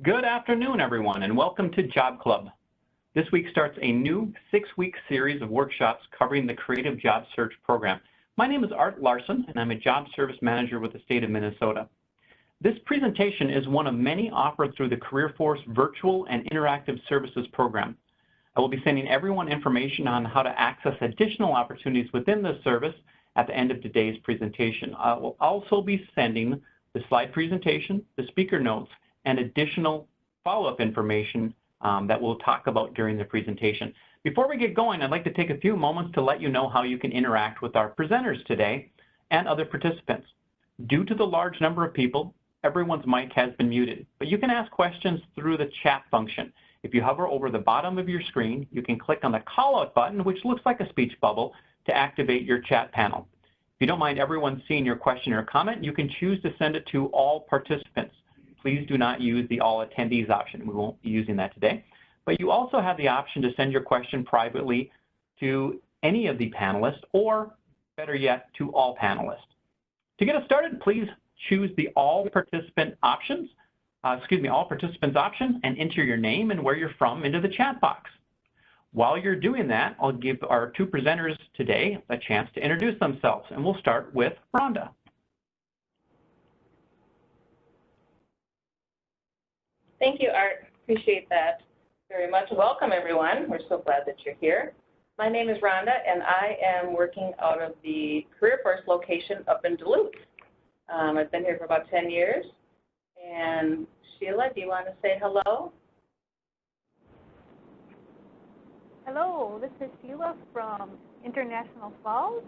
Good afternoon, everyone, and welcome to Job Club. This week starts a new 6-week series of workshops covering the Creative Job Search Program. My name is Art Larson, and I'm a Job Service Manager with the state of Minnesota. This presentation is one of many offered through the CareerForce Virtual and Interactive Services Program. I will be sending everyone information on how to access additional opportunities within this service at the end of today's presentation. I will also be sending the slide presentation, the speaker notes, and additional follow-up information that we'll talk about during the presentation. Before we get going, I'd like to take a few moments to let you know how you can interact with our presenters today and other participants. Due to the large number of people, everyone's mic has been muted, but you can ask questions through the chat function. If you hover over the bottom of your screen, you can click on the call-out button, which looks like a speech bubble, to activate your chat panel. If you don't mind everyone seeing your question or comment, you can choose to send it to all participants. Please do not use the all attendees option. We won't be using that today. But you also have the option to send your question privately to any of the panelists, or better yet, to all panelists. To get us started, please choose the all participants option and enter your name and where you're from into the chat box. While you're doing that, I'll give our two presenters today a chance to introduce themselves, and we'll start with Rhonda. Thank you, Art. Appreciate that very much. Welcome, everyone. We're so glad that you're here. My name is Rhonda, and I am working out of the CareerForce location up in Duluth. I've been here for about 10 years. And Sheila, do you want to say hello? Hello, this is Sheila from International Falls,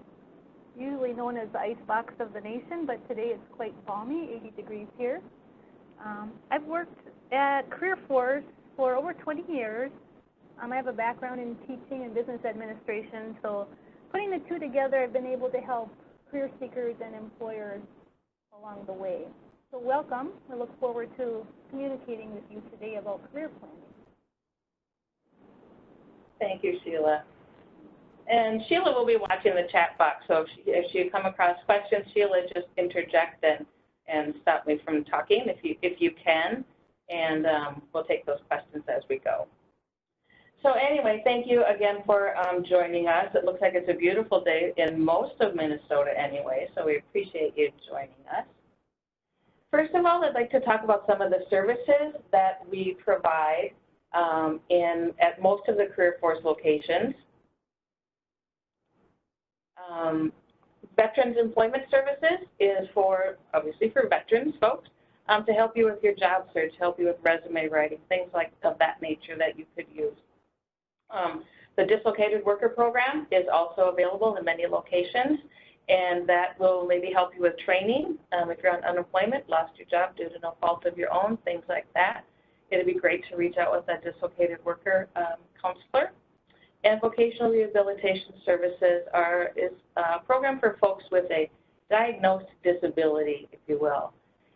usually known as the icebox of the nation, but today it's quite balmy, 80 degrees here. I've worked at CareerForce for over 20 years. I have a background in teaching and business administration, so putting the two together, I've been able to help career seekers and employers along the way. So welcome. I look forward to communicating with you today about career planning. Thank you, Sheila. And Sheila will be watching the chat box, so if you come across questions, Sheila, just interject and stop me from talking if you can, and we'll take those questions as we go. So anyway, thank you again for joining us. It looks like it's a beautiful day in most of Minnesota anyway, so we appreciate you joining us. First of all, I'd like to talk about some of the services that we provide at most of the CareerForce locations. Veterans Employment Services is obviously for veterans folks, to help you with your job search, help you with resume writing, things of that nature that you could use. The Dislocated Worker Program is also available in many locations, and that will maybe help you with training if you're on unemployment, lost your job due to no fault of your own, things like that. It'd be great to reach out with that Dislocated Worker counselor. And Vocational Rehabilitation Services is a program for folks with a diagnosed disability, if you will.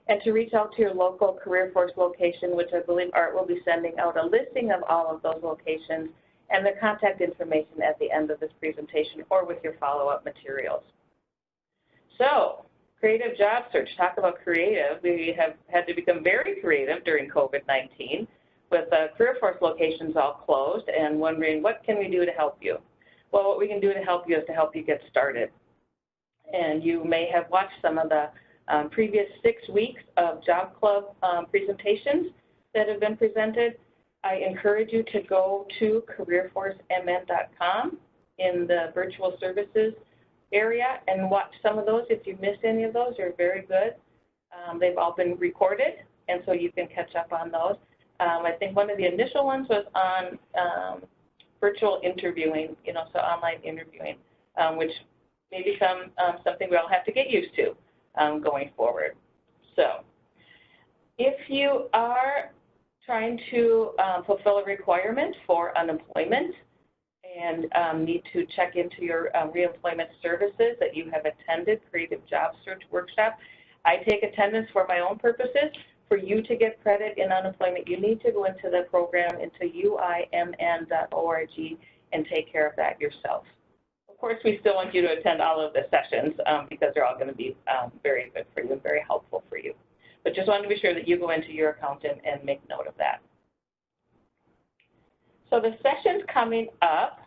And to reach out to your local CareerForce location, which I believe Art will be sending out a listing of all of those locations and their contact information at the end of this presentation or with your follow-up materials. So, creative job search, talk about creative. We have had to become very creative during COVID-19. With CareerForce locations all closed and wondering what can we do to help you? Well, what we can do to help you is to help you get started. And you may have watched some of the previous 6 weeks of Job Club presentations that have been presented. I encourage you to go to careerforcemn.com in the virtual services area and watch some of those. If you missed any of those, they're very good. They've all been recorded, and so you can catch up on those. I think one of the initial ones was on virtual interviewing, so online interviewing, which may become something we all have to get used to going forward. So if you are trying to fulfill a requirement for unemployment and need to check into your reemployment services that you have attended, Creative Job Search Workshop, I take attendance for my own purposes. For you to get credit in unemployment, you need to go into the program, into uimn.org, and take care of that yourself. Of course, we still want you to attend all of the sessions because they're all going to be very good for you and very helpful for you. But just want to be sure that you go into your account and make note of that. So the sessions coming up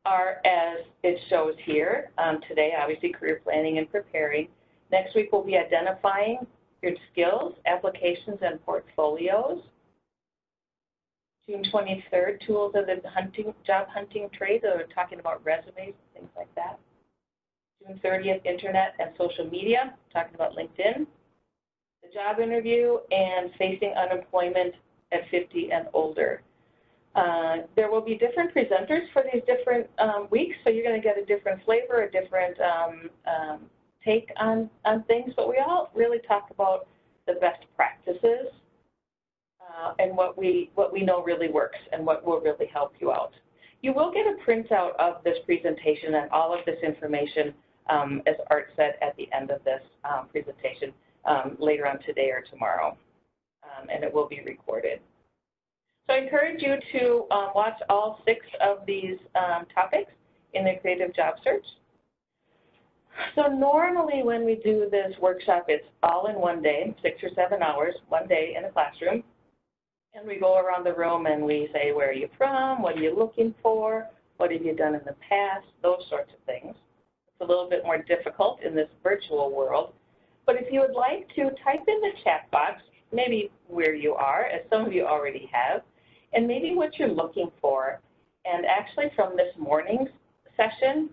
are as it shows here. Today, obviously, career planning and preparing. Next week, we'll be identifying your skills, applications, and portfolios. June 23rd, tools of the job hunting trade. We're talking about resumes, things like that. June 30th, internet and social media, talking about LinkedIn. The job interview and facing unemployment at 50 and older. There will be different presenters for these different weeks, so you're going to get a different flavor, a different take on things, but we all really talk about the best practices and what we know really works and what will really help you out. You will get a printout of this presentation and all of this information, as Art said, at the end of this presentation later on today or tomorrow, and it will be recorded. So I encourage you to watch all 6 of these topics in the Creative Job Search. So normally when we do this workshop, it's all in one day, 6 or 7 hours, one day in a classroom. And we go around the room and we say, where are you from? What are you looking for? What have you done in the past? Those sorts of things. It's a little bit more difficult in this virtual world. But if you would like to type in the chat box, maybe where you are, as some of you already have, and maybe what you're looking for. And actually from this morning's session,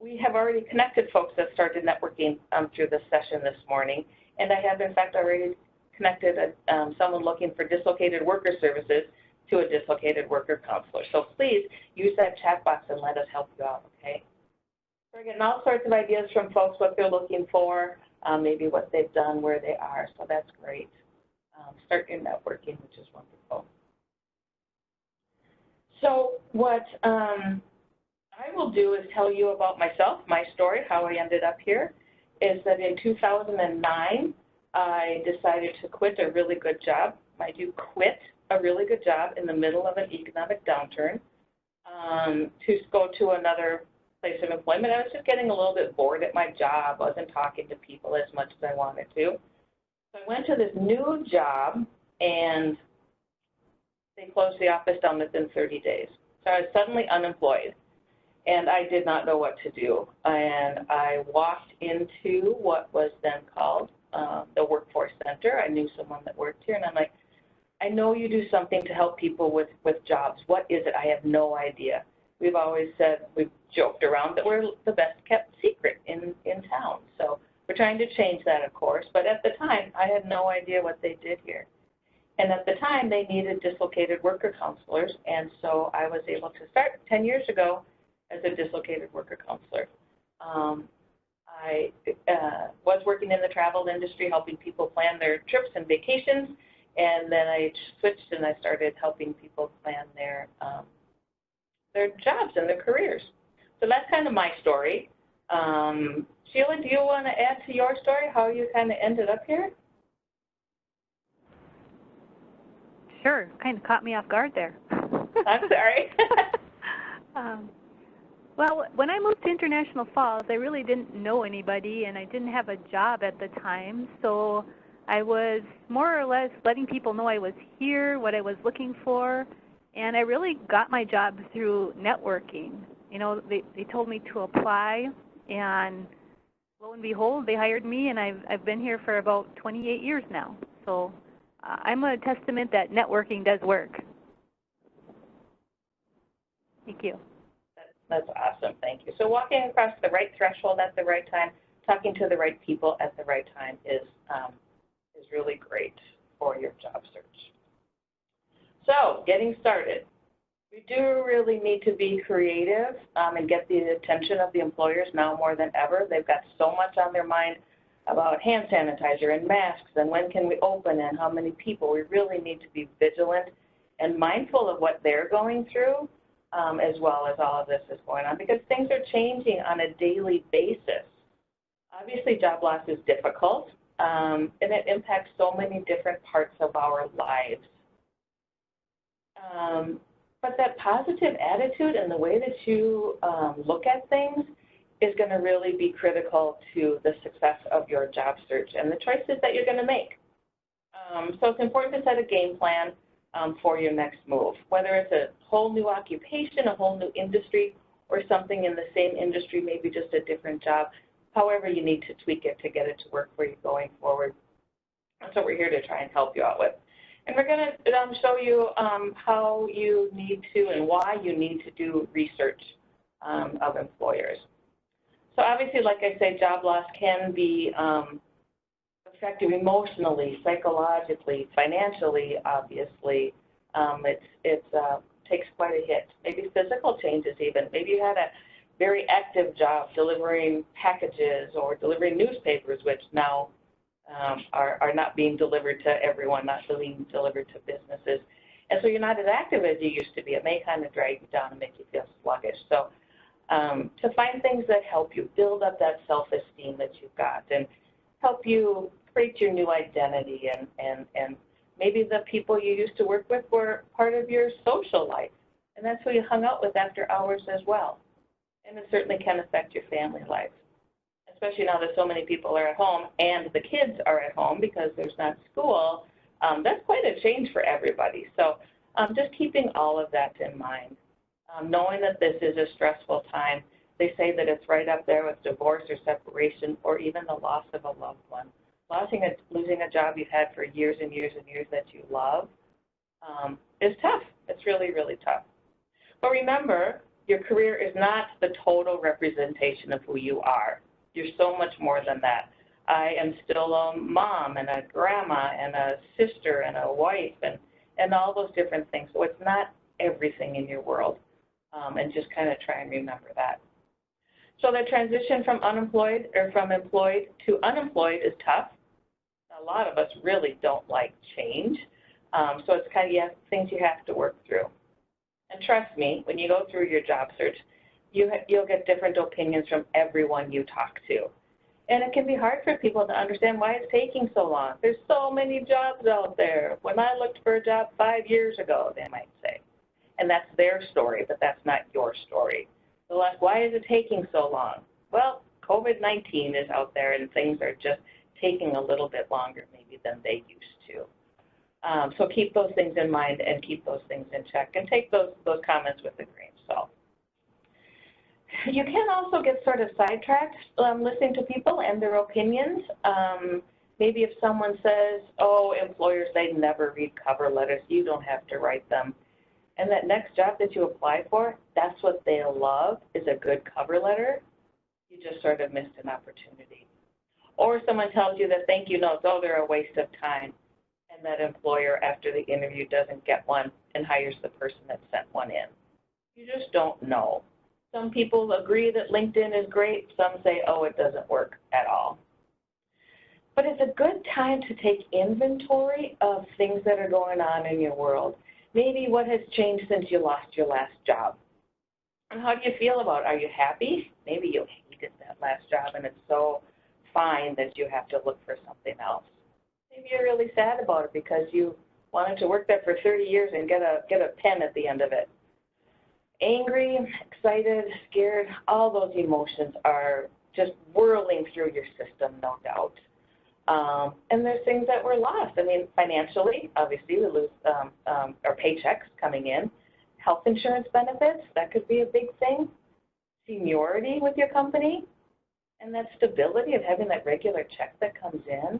we have already connected folks that started networking through this session this morning. And I have, in fact, already connected someone looking for dislocated worker services to a dislocated worker counselor. So please use that chat box and let us help you out, okay? We're getting all sorts of ideas from folks, what they're looking for, maybe what they've done, where they are, so that's great. Start your networking, which is wonderful. So what I will do is tell you about myself, my story, how I ended up here, is that in 2009, I decided to quit a really good job. I do quit a really good job in the middle of an economic downturn to go to another place of employment. I was just getting a little bit bored at my job, wasn't talking to people as much as I wanted to. So I went to this new job and they closed the office down within 30 days. So I was suddenly unemployed and I did not know what to do. And I walked into what was then called the Workforce Center. I knew someone that worked here and I'm like, I know you do something to help people with jobs. What is it? I have no idea. We've always said, we've joked around that we're the best kept secret in town. So we're trying to change that, of course. But at the time, I had no idea what they did here. And at the time, they needed dislocated worker counselors. And so I was able to start 10 years ago as a dislocated worker counselor. I was working in the travel industry, helping people plan their trips and vacations. And then I switched and I started helping people plan their jobs and their careers. So that's kind of my story. Sheila, do you want to add to your story, how you kind of ended up here? Sure, kind of caught me off guard there. I'm sorry. Well, when I moved to International Falls, I really didn't know anybody and I didn't have a job at the time. So I was more or less letting people know I was here, what I was looking for. And I really got my job through networking. You know, they told me to apply, and lo and behold, they hired me, and I've been here for about 28 years now. So I'm a testament that networking does work. Thank you. That's awesome. Thank you. So walking across the right threshold at the right time, talking to the right people at the right time is really great for your job search. So getting started. We do really need to be creative and get the attention of the employers now more than ever. They've got so much on their mind about hand sanitizer and masks and when can we open and how many people. We really need to be vigilant and mindful of what they're going through as well as all of this is going on, because things are changing on a daily basis. Obviously, job loss is difficult and it impacts so many different parts of our lives. But that positive attitude and the way that you look at things is going to really be critical to the success of your job search and the choices that you're going to make. So it's important to set a game plan for your next move, whether it's a whole new occupation, a whole new industry, or something in the same industry, maybe just a different job. However, you need to tweak it to get it to work for you going forward. That's what we're here to try and help you out with. And we're going to show you how you need to and why you need to do research of employers. So obviously, like I say, job loss can be effective emotionally, psychologically, financially, obviously. It takes quite a hit. Maybe physical changes even. Maybe you had a very active job delivering packages or delivering newspapers, which now are not being delivered to everyone, not being delivered to businesses. And so you're not as active as you used to be. It may kind of drag you down and make you feel sluggish. So to find things that help you build up that self-esteem that you've got and help you create your new identity, and maybe the people you used to work with were part of your social life, and that's who you hung out with after hours as well. And it certainly can affect your family life, especially now that so many people are at home and the kids are at home because there's not school. That's quite a change for everybody. So just keeping all of that in mind. Knowing that this is a stressful time. They say that it's right up there with divorce or separation or even the loss of a loved one. Losing a job you've had for years and years and years that you love is tough. It's really, really tough. But remember, your career is not the total representation of who you are. You're so much more than that. I am still a mom and a grandma and a sister and a wife and all those different things. So it's not everything in your world. And just kind of try and remember that. So the transition from unemployed or from employed to unemployed is tough. A lot of us really don't like change. So it's kind of things you have to work through. And trust me, when you go through your job search, you'll get different opinions from everyone you talk to. And it can be hard for people to understand why it's taking so long. There's so many jobs out there. When I looked for a job 5 years ago, they might say. And that's their story, but that's not your story. So like, why is it taking so long? Well, COVID-19 is out there and things are just taking a little bit longer maybe than they used to. So keep those things in mind and keep those things in check and take those comments with a grain of salt. You can also get sort of sidetracked listening to people and their opinions. Maybe if someone says, oh, employers, they never read cover letters, you don't have to write them. And that next job that you apply for, that's what they'll love, is a good cover letter. You just sort of missed an opportunity. Or someone tells you that thank you notes, oh, they're a waste of time. And that employer, after the interview, doesn't get one and hires the person that sent one in. You just don't know. Some people agree that LinkedIn is great. Some say, oh, it doesn't work at all. But it's a good time to take inventory of things that are going on in your world. Maybe what has changed since you lost your last job. And how do you feel about it? Are you happy? Maybe you hated that last job and it's so fine that you have to look for something else. Maybe you're really sad about it because you wanted to work there for 30 years and get a pen at the end of it. Angry, excited, scared, all those emotions are just whirling through your system, no doubt. And there's things that were lost. I mean, financially, obviously, we lose our paychecks coming in. Health insurance benefits, that could be a big thing. Seniority with your company, and that stability of having that regular check that comes in.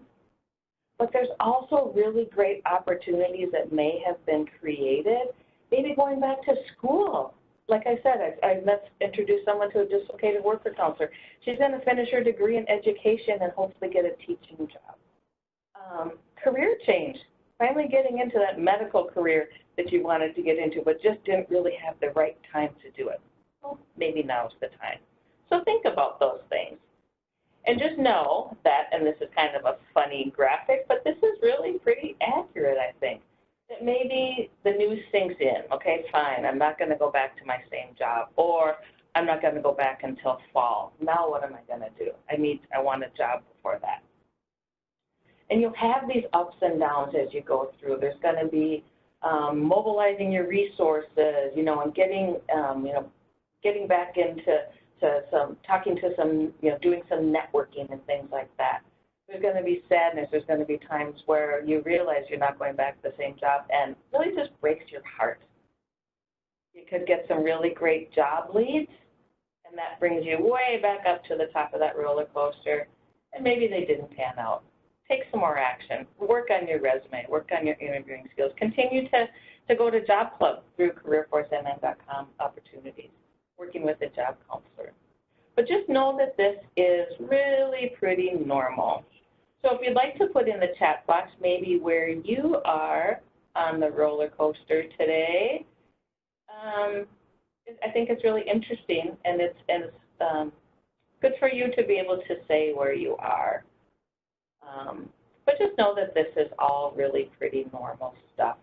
But there's also really great opportunities that may have been created, maybe going back to school. Like I said, I introduced someone to a dislocated worker counselor. She's going to finish her degree in education and hopefully get a teaching job. Career change, finally getting into that medical career that you wanted to get into but just didn't really have the right time to do it. Well, maybe now's the time. So think about those things. And just know that, and this is kind of a funny graphic, but this is really pretty accurate, I think. That maybe the news sinks in, okay, fine, I'm not going to go back to my same job, or I'm not going to go back until fall. Now what am I going to do? I want a job before that. And you'll have these ups and downs as you go through. There's going to be mobilizing your resources, and getting back into talking to some, doing some networking and things like that. There's going to be sadness. There's going to be times where you realize you're not going back to the same job and really just breaks your heart. You could get some really great job leads, and that brings you way back up to the top of that roller coaster, and maybe they didn't pan out. Take some more action. Work on your resume. Work on your interviewing skills. Continue to go to Job Club through careerforcemn.com opportunities, working with a job counselor. But just know that this is really pretty normal. So if you'd like to put in the chat box maybe where you are on the roller coaster today, I think it's really interesting, and it's good for you to be able to say where you are. But just know that this is all really pretty normal stuff.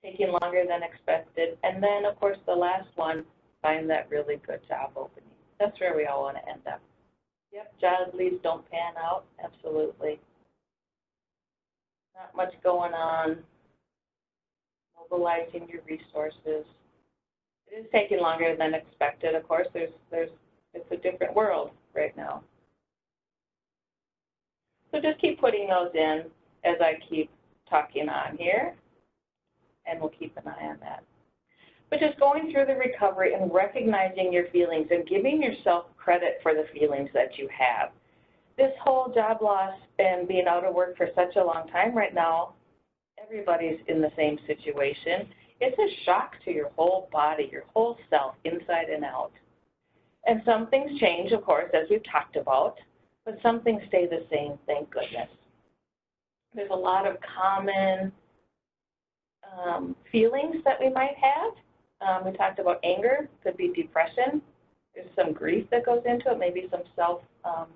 Taking longer than expected. And then, of course, the last one, find that really good job opening. That's where we all want to end up. Yep, job leads don't pan out. Absolutely. Not much going on. Mobilizing your resources. It is taking longer than expected. Of course, it's a different world right now. So just keep putting those in as I keep talking on here, and we'll keep an eye on that. But just going through the recovery and recognizing your feelings and giving yourself credit for the feelings that you have. This whole job loss and being out of work for such a long time right now, everybody's in the same situation. It's a shock to your whole body, your whole self, inside and out. And some things change, of course, as we've talked about, but some things stay the same, thank goodness. There's a lot of common feelings that we might have. We talked about anger, could be depression. There's some grief that goes into it, maybe some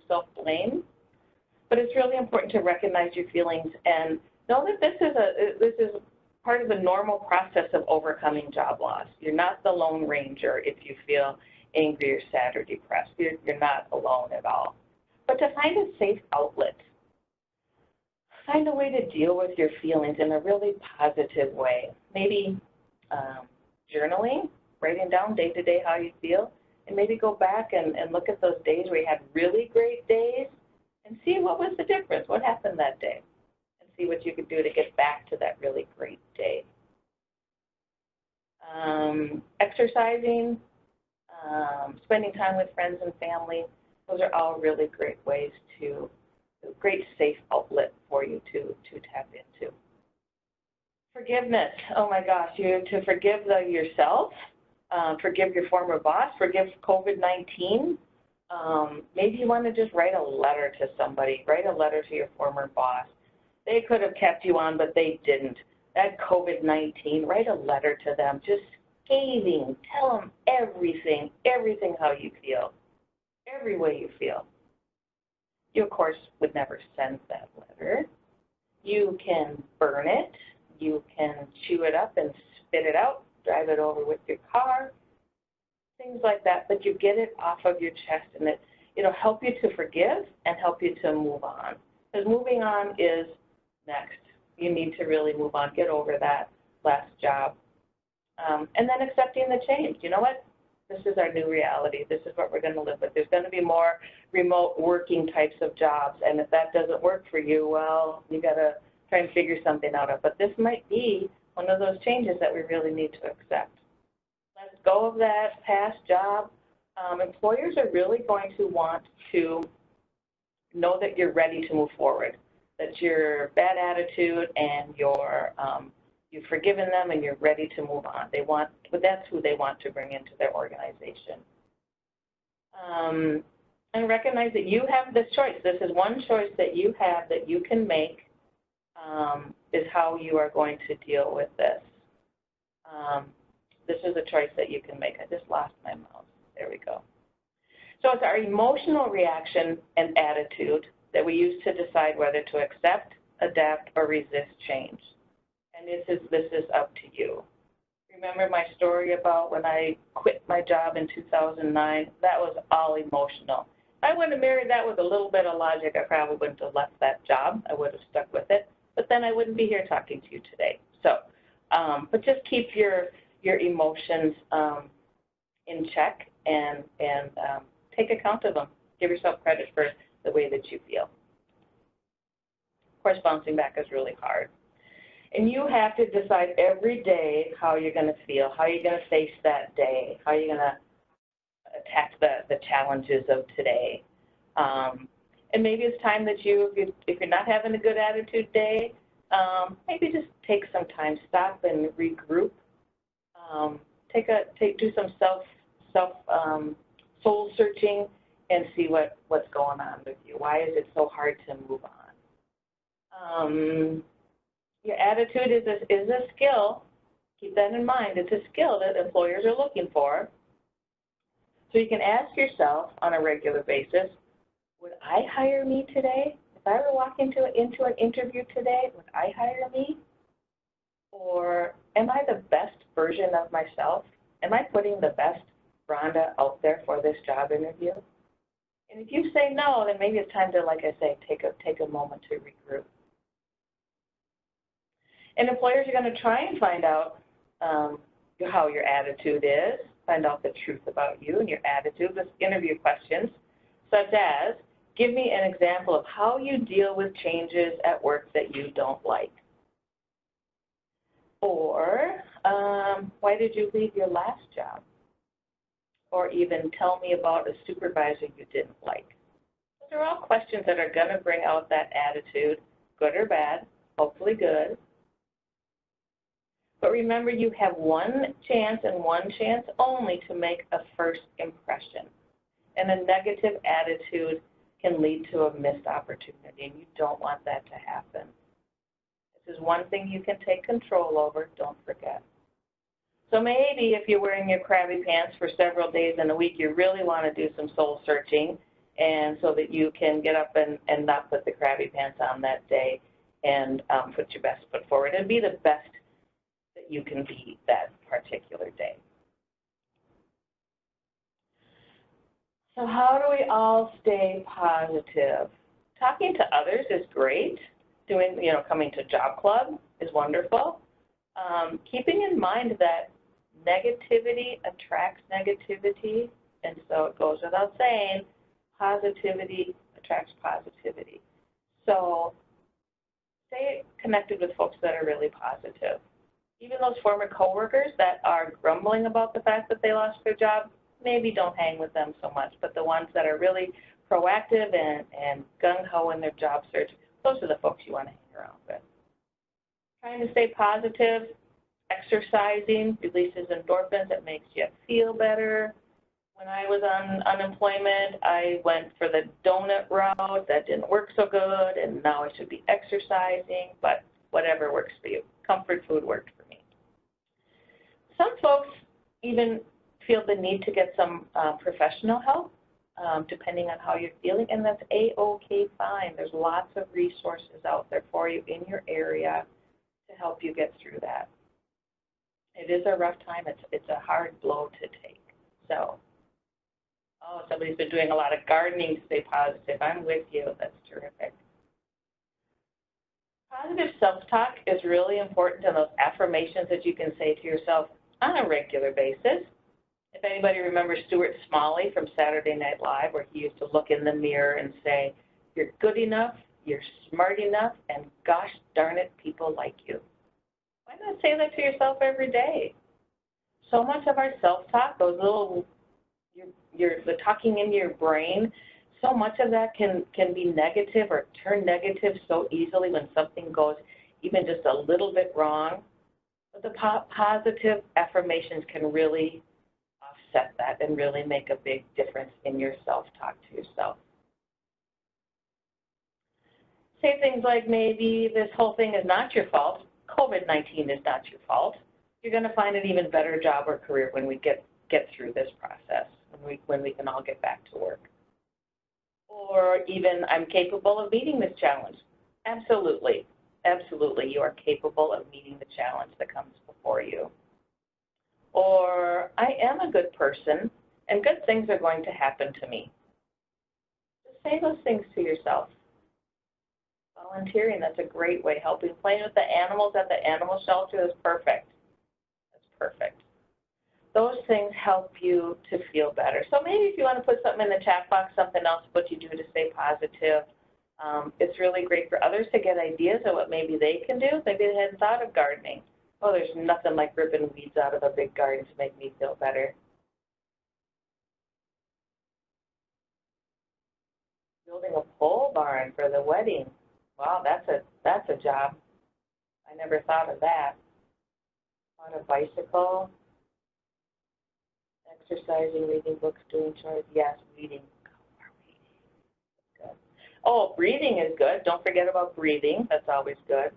self-blame. But it's really important to recognize your feelings and know that this is part of the normal process of overcoming job loss. You're not the Lone Ranger if you feel angry or sad or depressed. You're not alone at all. But to find a safe outlet, find a way to deal with your feelings in a really positive way. Maybe journaling, writing down day-to-day how you feel, and maybe go back and look at those days where you had really great days and see what was the difference, what happened that day, and see what you could do to get back to that really great day. Exercising, spending time with friends and family, those are all really great ways to, great safe outlet for you to tap into. Forgiveness, oh my gosh, to forgive yourself, forgive your former boss, forgive COVID-19. Maybe you want to just write a letter to somebody, write a letter to your former boss. They could have kept you on, but they didn't. That COVID-19, write a letter to them, just scathing, tell them everything how you feel, every way you feel. You, of course, would never send that letter. You can burn it. You can chew it up and spit it out, drive it over with your car, things like that. But you get it off of your chest, and it'll help you to forgive and help you to move on. Because moving on is next. You need to really move on, get over that last job. And then accepting the change. You know what? This is our new reality. This is what we're going to live with. There's going to be more remote working types of jobs. And if that doesn't work for you, well, you got to try and figure something out. But this might be one of those changes that we really need to accept. Let go of that past job. Employers are really going to want to know that you're ready to move forward, that your bad attitude and you've forgiven them and you're ready to move on. But that's who they want to bring into their organization. And recognize that you have this choice. This is one choice that you have that you can make, is how you are going to deal with this. This is a choice that you can make. I just lost my mouse. There we go. So it's our emotional reaction and attitude that we use to decide whether to accept, adapt, or resist change. And this is up to you. Remember my story about when I quit my job in 2009? That was all emotional. If I wouldn't have married that with a little bit of logic, I probably wouldn't have left that job. I would have stuck with it. But then I wouldn't be here talking to you today. So, but just keep your emotions in check and take account of them. Give yourself credit for the way that you feel. Of course, bouncing back is really hard. And you have to decide every day how you're going to feel, how you're going to face that day, how you're going to attack the challenges of today. And maybe it's time that if you're not having a good attitude day, maybe just take some time, stop and regroup. Do some soul searching and see what's going on with you. Why is it so hard to move on? Your attitude is a skill. Keep that in mind. It's a skill that employers are looking for. So you can ask yourself on a regular basis, would I hire me today? If I were walking into an interview today, would I hire me? Or am I the best version of myself? Am I putting the best Rhonda out there for this job interview? And if you say no, then maybe it's time to, like I say, take a moment to regroup. And employers are going to try and find out how your attitude is, find out the truth about you and your attitude with interview questions, such as, give me an example of how you deal with changes at work that you don't like. Or, why did you leave your last job? Or even tell me about a supervisor you didn't like. Those are all questions that are going to bring out that attitude, good or bad, hopefully good. But remember, you have one chance and one chance only to make a first impression. And a negative attitude can lead to a missed opportunity, and you don't want that to happen. This is one thing you can take control over, don't forget. So maybe if you're wearing your crabby pants for several days in a week, you really want to do some soul searching, and so that you can get up and not put the crabby pants on that day and put your best foot forward and be the best that you can be that particular day. So how do we all stay positive? Talking to others is great. Coming to Job Club is wonderful. Keeping in mind that negativity attracts negativity, and so it goes without saying, positivity attracts positivity. So stay connected with folks that are really positive. Even those former coworkers that are grumbling about the fact that they lost their job, maybe don't hang with them so much, but the ones that are really proactive and gung-ho in their job search, those are the folks you want to hang around with. Trying to stay positive, exercising releases endorphins, it makes you feel better. When I was on unemployment, I went for the donut route. That didn't work so good, and now I should be exercising, but whatever works for you. Comfort food worked for me. Some folks even feel the need to get some professional help, depending on how you're feeling, and that's A-OK fine. There's lots of resources out there for you in your area to help you get through that. It is a rough time. It's a hard blow to take. So, somebody's been doing a lot of gardening to stay positive. I'm with you. That's terrific. Positive self-talk is really important, and those affirmations that you can say to yourself on a regular basis. If anybody remembers Stuart Smalley from Saturday Night Live, where he used to look in the mirror and say, you're good enough, you're smart enough, and gosh darn it, people like you. Why not say that to yourself every day? So much of our self-talk, those little, the talking in your brain, so much of that can be negative or turn negative so easily when something goes even just a little bit wrong. But the positive affirmations can really offset that and really make a big difference in your self-talk to yourself. Say things like, maybe this whole thing is not your fault. COVID-19 is not your fault. You're going to find an even better job or career when we get through this process, when we can all get back to work. Or even, I'm capable of meeting this challenge. Absolutely, absolutely, you are capable of meeting the challenge that comes before you. Or, I am a good person, and good things are going to happen to me. Just say those things to yourself. Volunteering, that's a great way. Helping, playing with the animals at the animal shelter is perfect. That's perfect. those things help you to feel better. So maybe if you want to put something in the chat box, something else, what you do to stay positive. It's really great for others to get ideas of what maybe they can do. Maybe they hadn't thought of gardening. Oh, there's nothing like ripping weeds out of a big garden to make me feel better. Building a pole barn for the wedding. Wow, that's a job. I never thought of that. On a bicycle, exercising, reading books, doing chores. Yes, reading. Good. Oh, breathing is good. Don't forget about breathing. That's always good.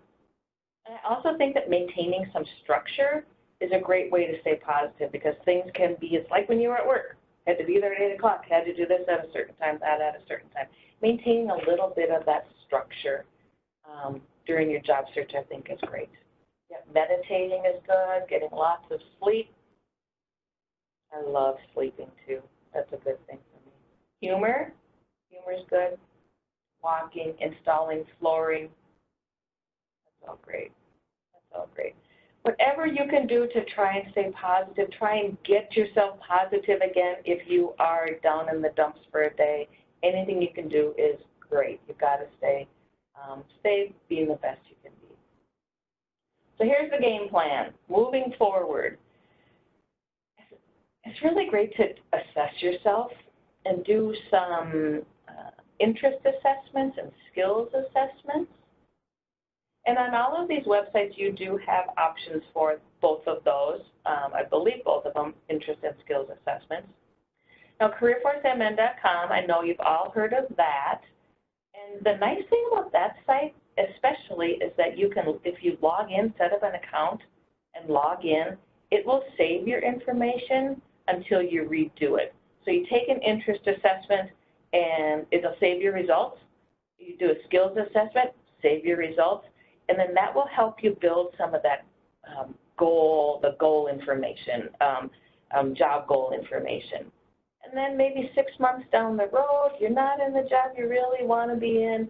And I also think that maintaining some structure is a great way to stay positive because things can be, it's like when you were at work. Had to be there at 8 o'clock, had to do this at a certain time, that at a certain time. Maintaining a little bit of that structure during your job search, I think, is great. Yeah, meditating is good, getting lots of sleep. I love sleeping too. That's a good thing for me. Humor is good. Walking, installing flooring. That's all great. That's all great. Whatever you can do to try and stay positive, try and get yourself positive again if you are down in the dumps for a day. Anything you can do is great. You've got to stay being the best you can be. So here's the game plan. Moving forward, it's really great to assess yourself and do some interest assessments and skills assessments. And on all of these websites, you do have options for both of those. I believe both of them, interest and skills assessments. Now, careerforcemn.com, I know you've all heard of that. And the nice thing about that site, especially, is that you can, if you log in, set up an account and log in, it will save your information until you redo it. So you take an interest assessment and it'll save your results. You do a skills assessment, save your results, and then that will help you build some of that the goal information, job goal information. And then maybe 6 months down the road, you're not in the job you really want to be in,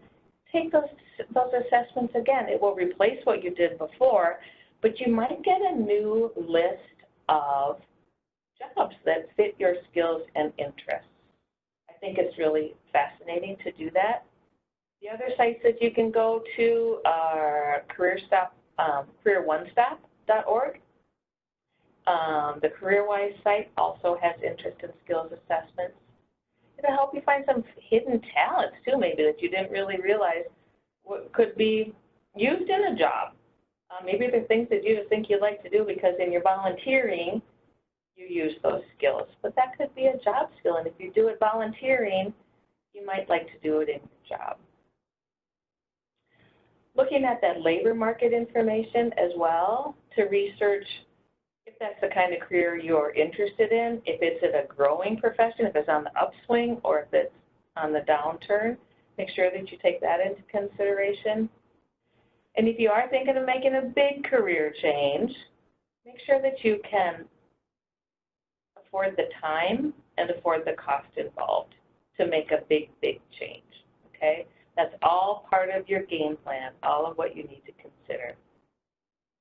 take those assessments again. It will replace what you did before, but you might get a new list of jobs that fit your skills and interests. I think it's really fascinating to do that. The other sites that you can go to are careeronestop.org. The CareerWise site also has interest and skills assessments. It'll help you find some hidden talents too, maybe that you didn't really realize what could be used in a job. Maybe the things that you just think you like to do because in your volunteering, you use those skills. But that could be a job skill, and if you do it volunteering, you might like to do it in your job. Looking at that labor market information as well to research if that's the kind of career you're interested in, if it's in a growing profession, if it's on the upswing, or if it's on the downturn, make sure that you take that into consideration. And if you are thinking of making a big career change, make sure that you can afford the time and afford the cost involved to make a big change, okay? That's all part of your game plan, all of what you need to consider.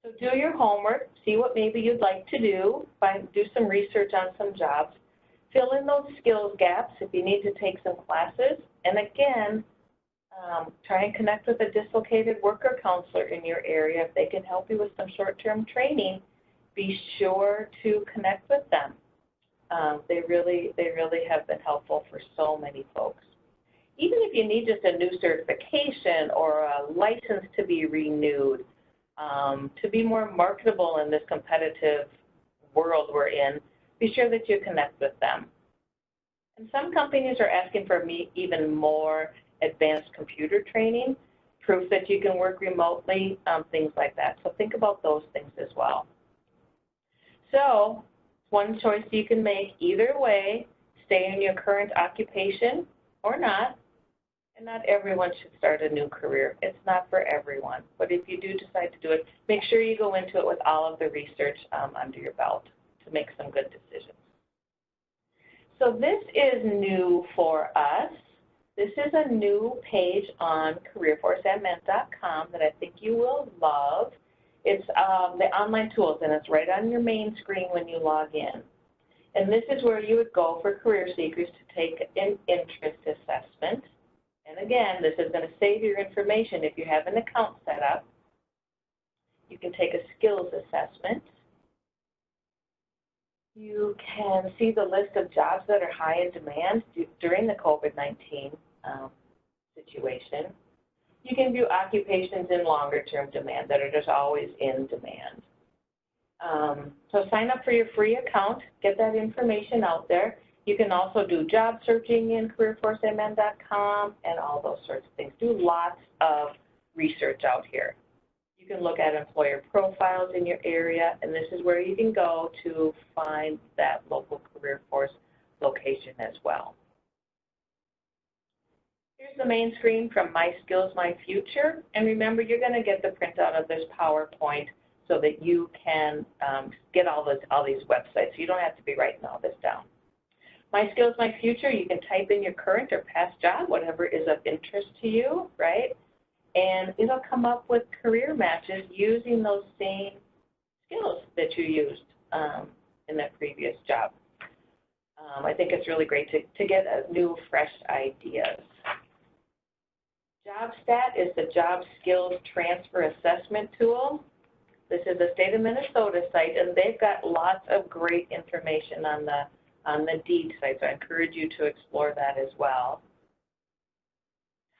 So do your homework, see what maybe you'd like to do, do some research on some jobs, fill in those skills gaps if you need to take some classes, and again, try and connect with a dislocated worker counselor in your area. If they can help you with some short-term training, be sure to connect with them. They really have been helpful for so many folks. Even if you need just a new certification or a license to be renewed, to be more marketable in this competitive world we're in, be sure that you connect with them. And some companies are asking for even more advanced computer training, proof that you can work remotely, things like that. So think about those things as well. So one choice you can make either way, stay in your current occupation or not. And not everyone should start a new career. It's not for everyone. But if you do decide to do it, make sure you go into it with all of the research under your belt to make some good decisions. So this is new for us. This is a new page on careerforcemn.com that I think you will love. It's the online tools, and it's right on your main screen when you log in. And this is where you would go for career seekers to take an interest assessment. And again, this is going to save your information if you have an account set up. You can take a skills assessment. You can see the list of jobs that are high in demand during the COVID-19 situation. You can view occupations in longer-term demand that are just always in demand. So sign up for your free account, get that information out there. You can also do job searching in careerforcemn.com and all those sorts of things. Do lots of research out here. You can look at employer profiles in your area, and this is where you can go to find that local career force location as well. Here's the main screen from My Skills, My Future. And remember, you're going to get the printout of this PowerPoint so that you can get all these websites. So you don't have to be writing all this down. My Skills, My Future, you can type in your current or past job, whatever is of interest to you, right? And it'll come up with career matches using those same skills that you used in that previous job. I think it's really great to get new, fresh ideas. JobSTAT is the Job Skills Transfer Assessment Tool. This is the state of Minnesota site, and they've got lots of great information on the DEED site, so I encourage you to explore that as well.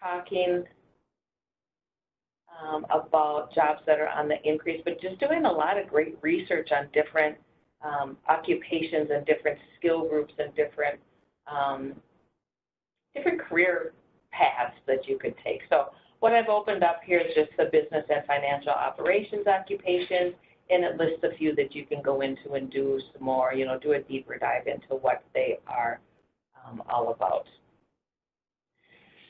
Talking about jobs that are on the increase, but just doing a lot of great research on different occupations and different skill groups and different career paths that you could take. So what I've opened up here is just the business and financial operations occupations, and it lists a few that you can go into and do some more, do a deeper dive into what they are all about.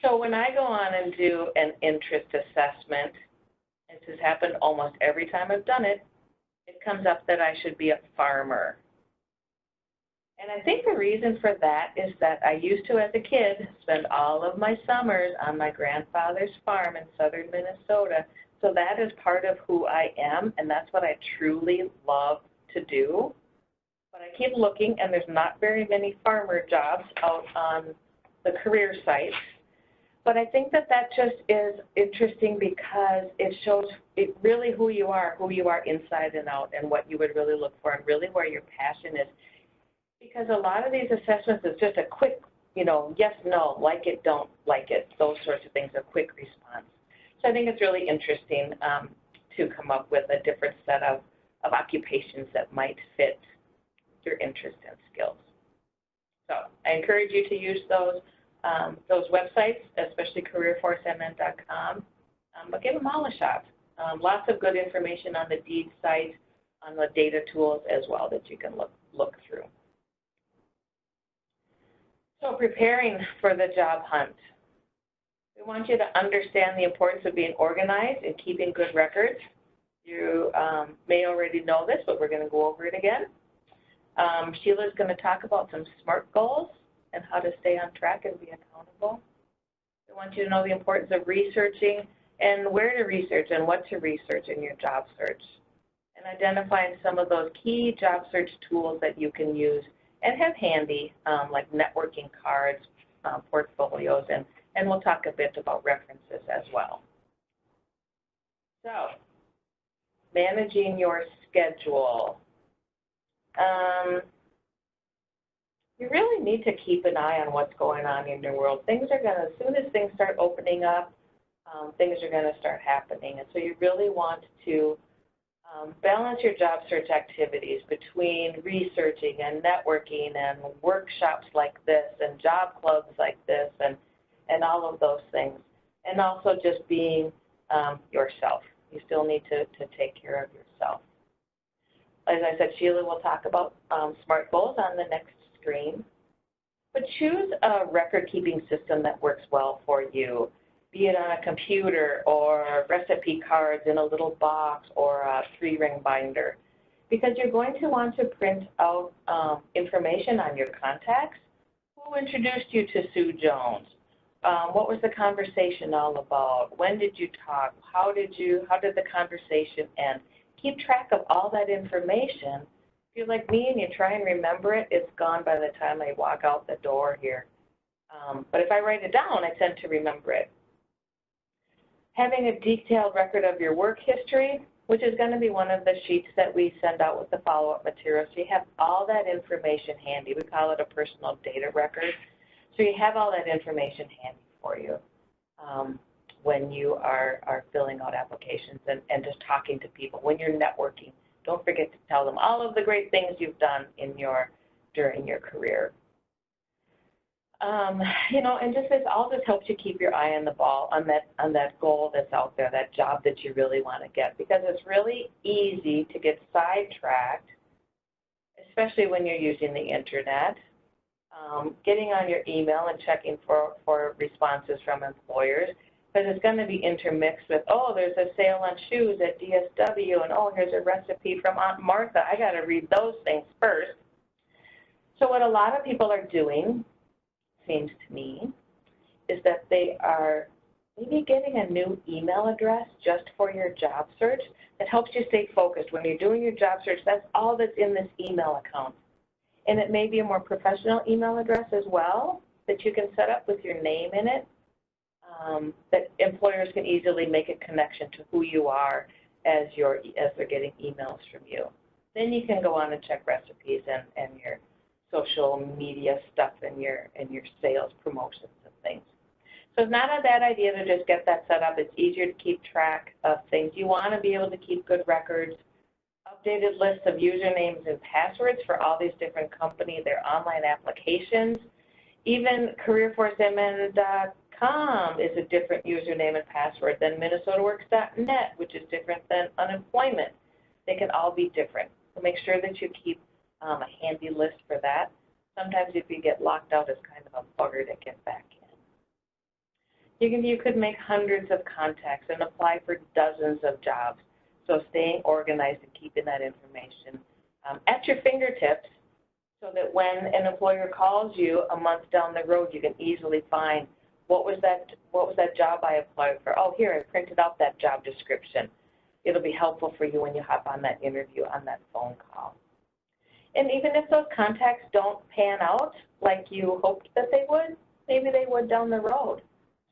So when I go on and do an interest assessment, this has happened almost every time I've done it, it comes up that I should be a farmer. And I think the reason for that is that I used to, as a kid, spend all of my summers on my grandfather's farm in southern Minnesota. So that is part of who I am, and that's what I truly love to do. But I keep looking, and there's not very many farmer jobs out on the career sites. But I think that just is interesting because it shows really who you are inside and out, and what you would really look for, and really where your passion is. Because a lot of these assessments is just a quick, yes, no, like it, don't like it, those sorts of things, a quick response. So I think it's really interesting to come up with a different set of occupations that might fit your interest and skills. So I encourage you to use those websites, especially careerforcemn.com, but give them all a shot. Lots of good information on the DEED site, on the data tools as well that you can look through. So preparing for the job hunt. We want you to understand the importance of being organized and keeping good records. You may already know this, but we're going to go over it again. Sheila's going to talk about some SMART goals and how to stay on track and be accountable. We want you to know the importance of researching and where to research and what to research in your job search, and identifying some of those key job search tools that you can use and have handy, like networking cards, portfolios, and we'll talk a bit about references as well. So, managing your schedule. You really need to keep an eye on what's going on in your world. Things are going to, as soon as things start opening up, things are going to start happening. And so you really want to balance your job search activities between researching and networking and workshops like this and job clubs like this and all of those things. And also just being yourself. You still need to take care of yourself. As I said, Sheila will talk about SMART goals on the next screen. But choose a record-keeping system that works well for you, be it on a computer or recipe cards in a little box or a 3-ring binder, because you're going to want to print out information on your contacts. Who introduced you to Sue Jones? What was the conversation all about? When did you talk? How did the conversation end? Keep track of all that information, If you're like me and you try and remember it, it's gone by the time I walk out the door here. But if I write it down, I tend to remember it. Having a detailed record of your work history, which is going to be one of the sheets that we send out with the follow-up materials. So you have all that information handy. We call it a personal data record. So you have all that information handy for you when you are filling out applications and just talking to people. When you're networking, don't forget to tell them all of the great things you've done during your career. You know, and just this all just helps you keep your eye on the ball on that goal that's out there, that job that you really want to get, because it's really easy to get sidetracked, especially when you're using the internet, getting on your email and checking for responses from employers, because it's going to be intermixed with, oh, there's a sale on shoes at DSW, and oh, here's a recipe from Aunt Martha. I got to read those things first. So what a lot of people are doing, seems to me, is that they are maybe getting a new email address just for your job search that helps you stay focused. When you're doing your job search, that's all that's in this email account. And it may be a more professional email address as well that you can set up with your name in it, that employers can easily make a connection to who you are as they're getting emails from you. Then you can go on and check recipes and your social media stuff and your sales promotions and things. So it's not a bad idea to just get that set up. It's easier to keep track of things. You want to be able to keep good records, updated lists of usernames and passwords for all these different companies, their online applications. Even careerforcemn.com is a different username and password than minnesotaworks.net, which is different than unemployment. They can all be different. So make sure that you keep a handy list for that. Sometimes if you get locked out, it's kind of a bugger to get back in. You could make hundreds of contacts and apply for dozens of jobs. So staying organized and keeping that information at your fingertips so that when an employer calls you a month down the road, you can easily find what was that job I applied for. Oh, here, I printed out that job description. It'll be helpful for you when you hop on that interview, on that phone call. And even if those contacts don't pan out like you hoped that they would, maybe they would down the road.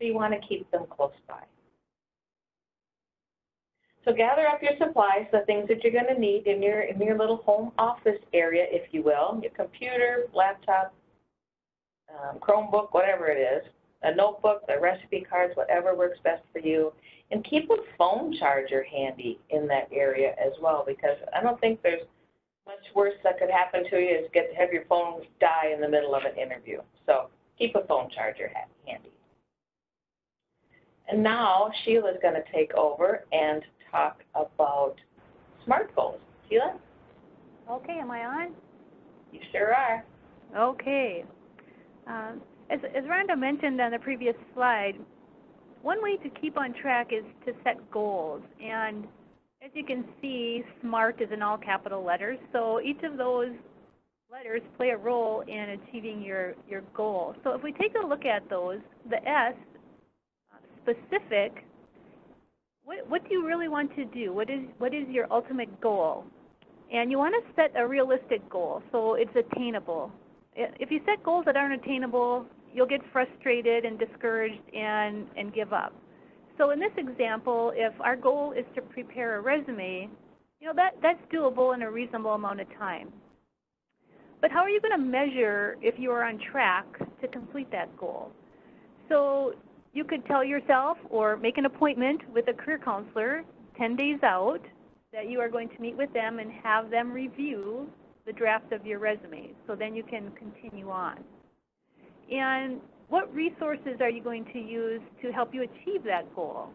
So you want to keep them close by. So gather up your supplies, the things that you're going to need in your little home office area, if you will, your computer, laptop, Chromebook, whatever it is, a notebook, the recipe cards, whatever works best for you. And keep a phone charger handy in that area as well, because I don't think there's much worse that could happen to you is have your phone die in the middle of an interview. So keep a phone charger handy. And now Sheila's going to take over and talk about SMART goals. Sheila? Okay, am I on? You sure are. Okay. As Rhonda mentioned on the previous slide, one way to keep on track is to set goals. And as you can see, SMART is in all capital letters. So each of those letters play a role in achieving your goal. So if we take a look at those, the S, specific, what do you really want to do? What is your ultimate goal? And you want to set a realistic goal so it's attainable. If you set goals that aren't attainable, you'll get frustrated and discouraged and give up. So in this example, if our goal is to prepare a resume, you know, that's doable in a reasonable amount of time. But how are you going to measure if you are on track to complete that goal? So you could tell yourself or make an appointment with a career counselor 10 days out that you are going to meet with them and have them review the draft of your resume. So then you can continue on. And what resources are you going to use to help you achieve that goal?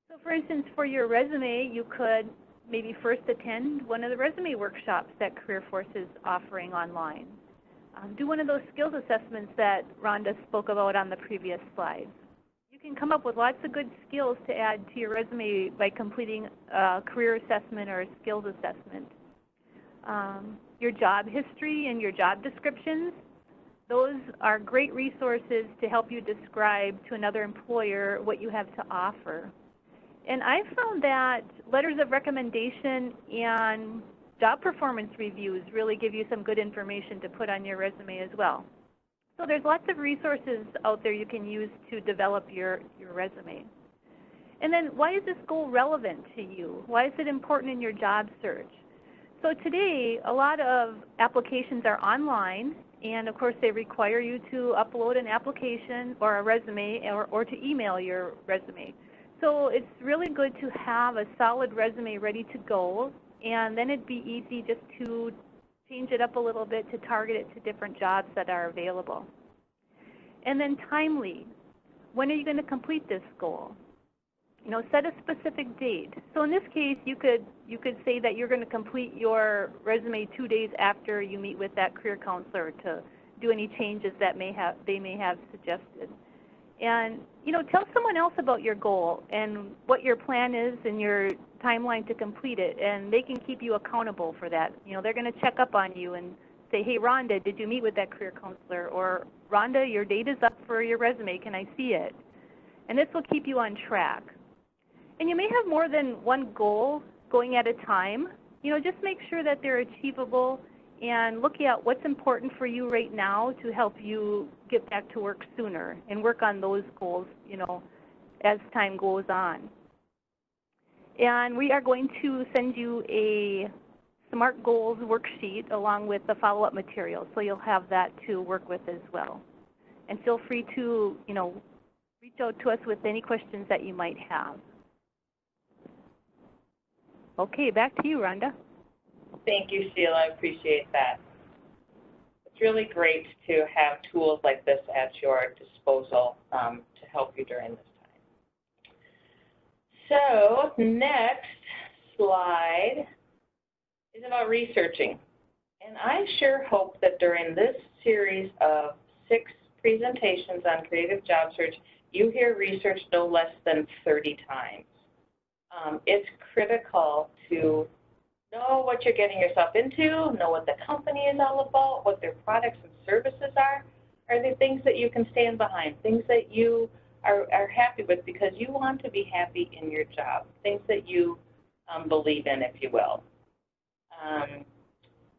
So for instance, for your resume, you could maybe first attend one of the resume workshops that CareerForce is offering online. Do one of those skills assessments that Rhonda spoke about on the previous slide. You can come up with lots of good skills to add to your resume by completing a career assessment or a skills assessment. Your job history and your job descriptions, those are great resources to help you describe to another employer what you have to offer. And I found that letters of recommendation and job performance reviews really give you some good information to put on your resume as well. So there's lots of resources out there you can use to develop your resume. And then why is this goal relevant to you? Why is it important in your job search? So today, a lot of applications are online, and of course they require you to upload an application or a resume or to email your resume. So it's really good to have a solid resume ready to go, and then it'd be easy just to change it up a little bit to target it to different jobs that are available. And then timely. When are you going to complete this goal? You know, set a specific date. So in this case, you could say that you're going to complete your resume 2 days after you meet with that career counselor to do any changes that they may have suggested. And you know, tell someone else about your goal and what your plan is and your timeline to complete it, and they can keep you accountable for that. You know, they're going to check up on you and say, hey, Rhonda, did you meet with that career counselor? Or Rhonda, your date is up for your resume. Can I see it? And this will keep you on track. And you may have more than one goal going at a time. You know, just make sure that they're achievable and look at what's important for you right now to help you get back to work sooner and work on those goals, you know, as time goes on. And we are going to send you a SMART Goals worksheet along with the follow-up material, so you'll have that to work with as well. And feel free to, you know, reach out to us with any questions that you might have. Okay, back to you, Rhonda. Thank you, Sheila. I appreciate that. It's really great to have tools like this at your disposal to help you during this time. So, next slide is about researching. And I sure hope that during this series of 6 presentations on creative job search, you hear research no less than 30 times. It's critical to know what you're getting yourself into, know what the company is all about, what their products and services are. Are there things that you can stand behind, things that you are happy with because you want to be happy in your job, things that you believe in, if you will.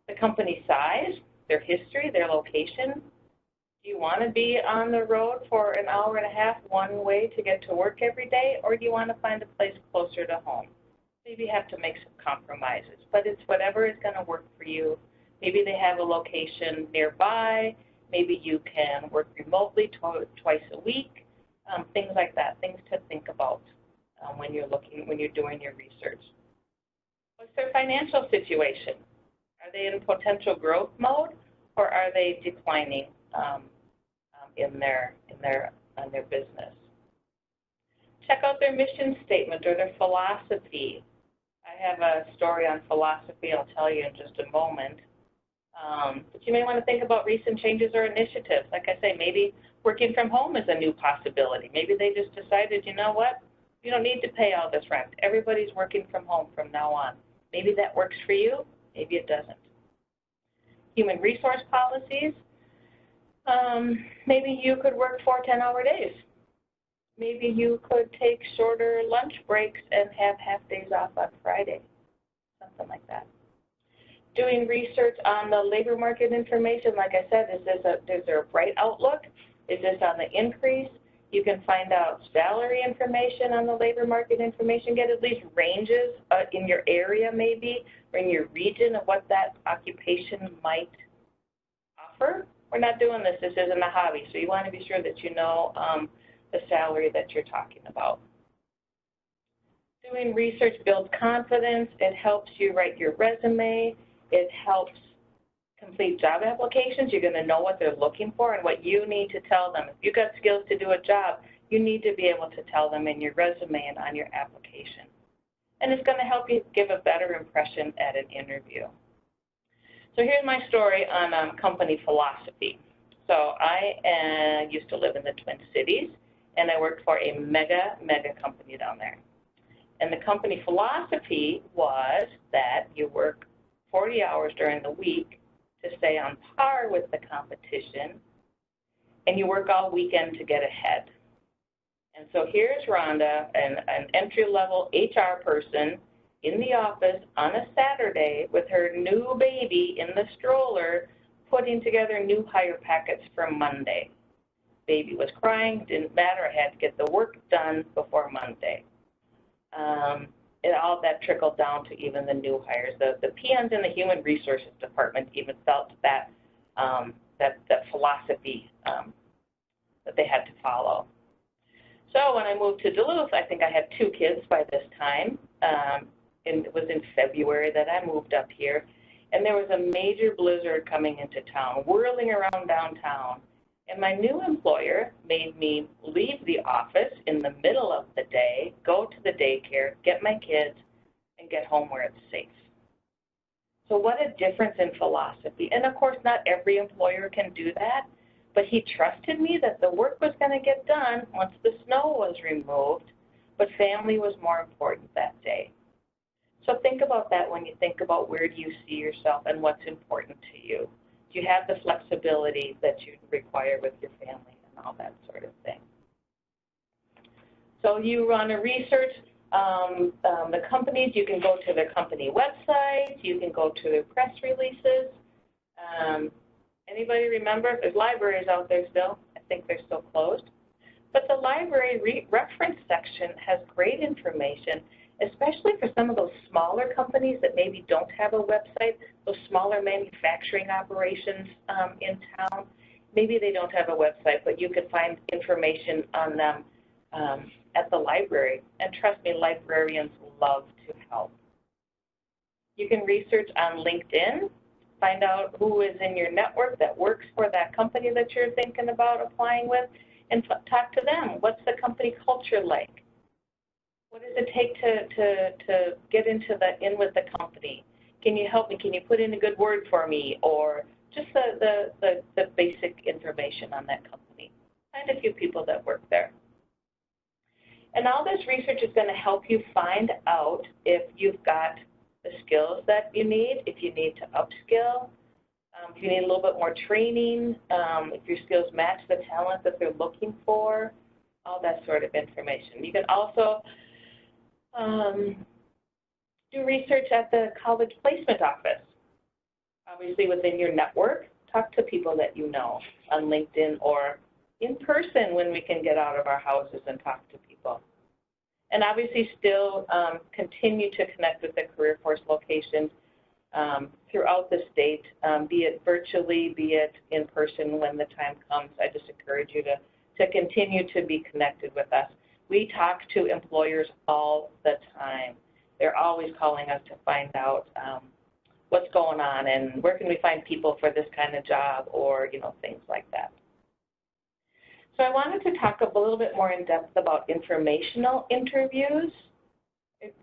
The company size, their history, their location. Do you want to be on the road for an hour and a half one way to get to work every day, or do you want to find a place closer to home? Maybe you have to make some compromises, but it's whatever is going to work for you. Maybe they have a location nearby. Maybe you can work remotely twice a week. Things like that, things to think about when you're doing your research. What's their financial situation? Are they in potential growth mode, or are they declining in their business? Check out their mission statement or their philosophy. I have a story on philosophy I'll tell you in just a moment. But you may want to think about recent changes or initiatives. Like I say, maybe working from home is a new possibility. Maybe they just decided, you know what, you don't need to pay all this rent. Everybody's working from home from now on. Maybe that works for you, maybe it doesn't. Human resource policies. Maybe you could work 4 10-hour days. Maybe you could take shorter lunch breaks and have half days off on Friday, something like that. Doing research on the labor market information, like I said, is there a bright outlook? Is this on the increase? You can find out salary information on the labor market information, get at least ranges in your area maybe, or in your region of what that occupation might offer. We're not doing this. This isn't a hobby, so you want to be sure that you know the salary that you're talking about. Doing research builds confidence. It helps you write your resume. It helps complete job applications. You're going to know what they're looking for and what you need to tell them. If you've got skills to do a job, you need to be able to tell them in your resume and on your application. And it's going to help you give a better impression at an interview. So here's my story on company philosophy. So I used to live in the Twin Cities, and I worked for a mega company down there. And the company philosophy was that you work 40 hours during the week to stay on par with the competition, and you work all weekend to get ahead. And so here's Rhonda, an entry-level HR person in the office on a Saturday with her new baby in the stroller, putting together new hire packets for Monday. Baby was crying, didn't matter, I had to get the work done before Monday. And all that trickled down to even the new hires. The PMs in the Human Resources Department even felt that that philosophy that they had to follow. So when I moved to Duluth, I think I had 2 kids by this time. And it was in February that I moved up here. And there was a major blizzard coming into town, whirling around downtown. And my new employer made me leave the office in the middle of the day, go to the daycare, get my kids, and get home where it's safe. So what a difference in philosophy. And of course, not every employer can do that, but he trusted me that the work was going to get done once the snow was removed, but family was more important that day. So think about that when you think about where do you see yourself and what's important to you. Do you have the flexibility that you require with your family and all that sort of thing? So you want to research the companies. You can go to their company website. You can go to their press releases. Anybody remember if there's libraries out there still? I think they're still closed. But the library reference section has great information, especially for some of those smaller companies that maybe don't have a website, those smaller manufacturing operations in town. Maybe they don't have a website, but you can find information on them at the library. And trust me, librarians love to help. You can research on LinkedIn, find out who is in your network that works for that company that you're thinking about applying with, and talk to them. What's the company culture like? What does it take to get in with the company? Can you help me? Can you put in a good word for me? Or just the basic information on that company. Find a few people that work there. And all this research is going to help you find out if you've got the skills that you need, if you need to upskill, if you need a little bit more training, if your skills match the talent that they're looking for, all that sort of information. You can also do research at the college placement office. Obviously within your network, talk to people that you know on LinkedIn or in person when we can get out of our houses and talk to people. And obviously still continue to connect with the career force locations throughout the state, be it virtually, be it in person when the time comes. I just encourage you to continue to be connected with us. We talk to employers all the time. They're always calling us to find out what's going on and where can we find people for this kind of job, or things like that. So I wanted to talk a little bit more in depth about informational interviews,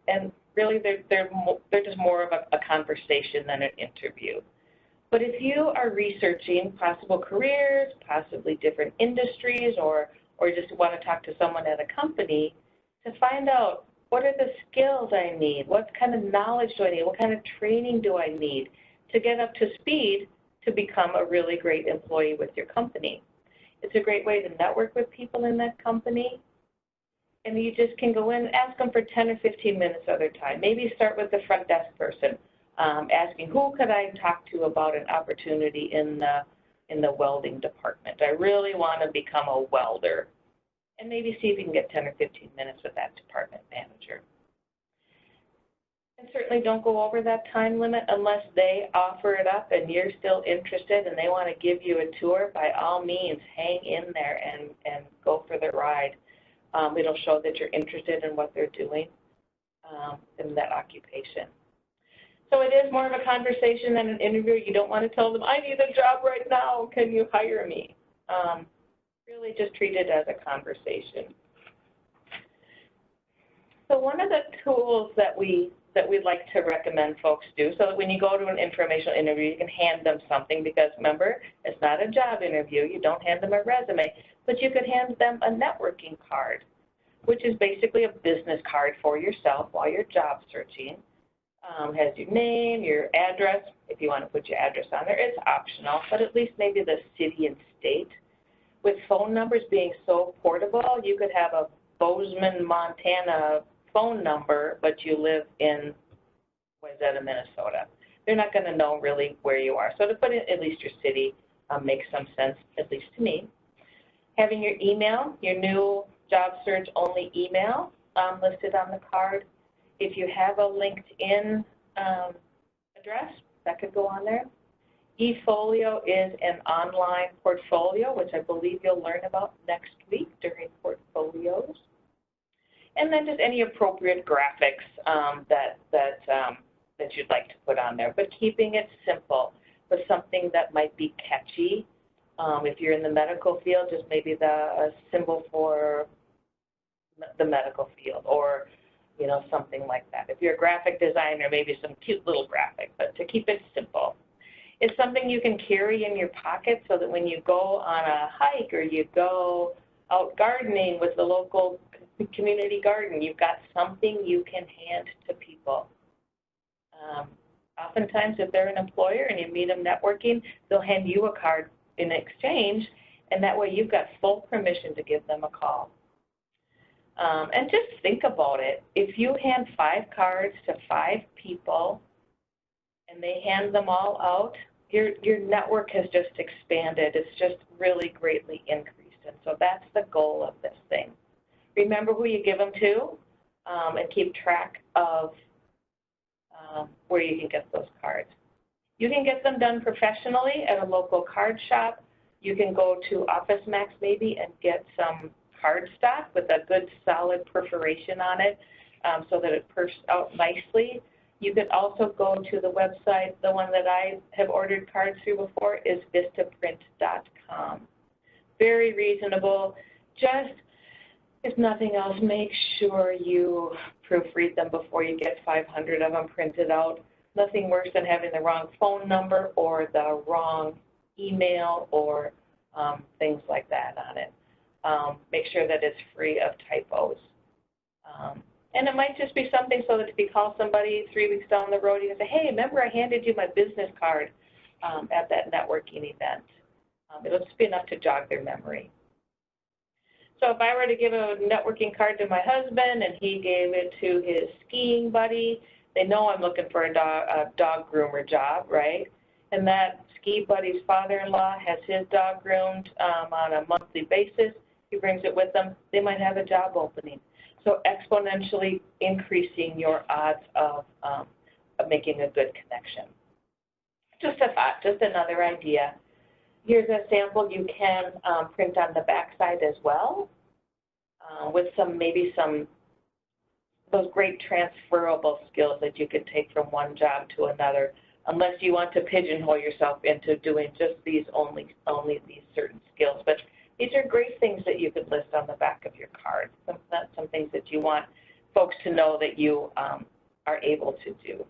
and really they're just more of a conversation than an interview. But if you are researching possible careers, possibly different industries, or just want to talk to someone at a company to find out what are the skills I need, what kind of knowledge do I need, what kind of training do I need to get up to speed to become a really great employee with your company. It's a great way to network with people in that company. And you just can go in and ask them for 10 or 15 minutes of their time. Maybe start with the front desk person, asking who could I talk to about an opportunity in the welding department. I really want to become a welder. And maybe see if you can get 10 or 15 minutes with that department manager. And certainly don't go over that time limit unless they offer it up and you're still interested and they want to give you a tour. By all means, hang in there and go for the ride. It'll show that you're interested in what they're doing in that occupation. So it is more of a conversation than an interview. You don't want to tell them, I need a job right now, can you hire me? Really just treat it as a conversation. So one of the tools that we'd like to recommend folks do, so that when you go to an informational interview, you can hand them something, because remember, it's not a job interview. You don't hand them a resume, but you could hand them a networking card, which is basically a business card for yourself while you're job searching. Has your name, your address. If you want to put your address on there, it's optional, but at least maybe the city and state. With phone numbers being so portable, you could have a Bozeman, Montana phone number, but you live in Wayzata, Minnesota. They're not going to know really where you are. So to put in at least your city makes some sense, at least to me. Having your email, your new job search only email listed on the card. If you have a LinkedIn address, that could go on there. eFolio is an online portfolio, which I believe you'll learn about next week during portfolios. And then just any appropriate graphics that you'd like to put on there, but keeping it simple with something that might be catchy. If you're in the medical field, just maybe a symbol for the medical field, or something like that. If you're a graphic designer, maybe some cute little graphic, but to keep it simple. It's something you can carry in your pocket so that when you go on a hike or you go out gardening with the local community garden, you've got something you can hand to people. Oftentimes, if they're an employer and you meet them networking, they'll hand you a card in exchange, and that way you've got full permission to give them a call. And just think about it. If you hand 5 cards to 5 people and they hand them all out, your network has just expanded. It's just really greatly increased. And so that's the goal of this thing. Remember who you give them to and keep track of where you can get those cards. You can get them done professionally at a local card shop. You can go to Office Max maybe and get some cardstock with a good solid perforation on it so that it perfs out nicely. You could also go to the website. The one that I have ordered cards through before is vistaprint.com. Very reasonable. Just, if nothing else, make sure you proofread them before you get 500 of them printed out. Nothing worse than having the wrong phone number or the wrong email or things like that on it. Make sure that it's free of typos. And it might just be something so that if you call somebody 3 weeks down the road, you can say, hey, remember I handed you my business card at that networking event. It'll just be enough to jog their memory. So if I were to give a networking card to my husband and he gave it to his skiing buddy, they know I'm looking for a dog groomer job, right? And that ski buddy's father-in-law has his dog groomed on a monthly basis. He brings it with him. They might have a job opening. So exponentially increasing your odds of making a good connection. Just a thought, just another idea. Here's a sample you can print on the backside as well with maybe some those great transferable skills that you can take from one job to another, unless you want to pigeonhole yourself into doing just only these certain skills. But these are great things that you could list on the back of your card. Some things that you want folks to know that you are able to do.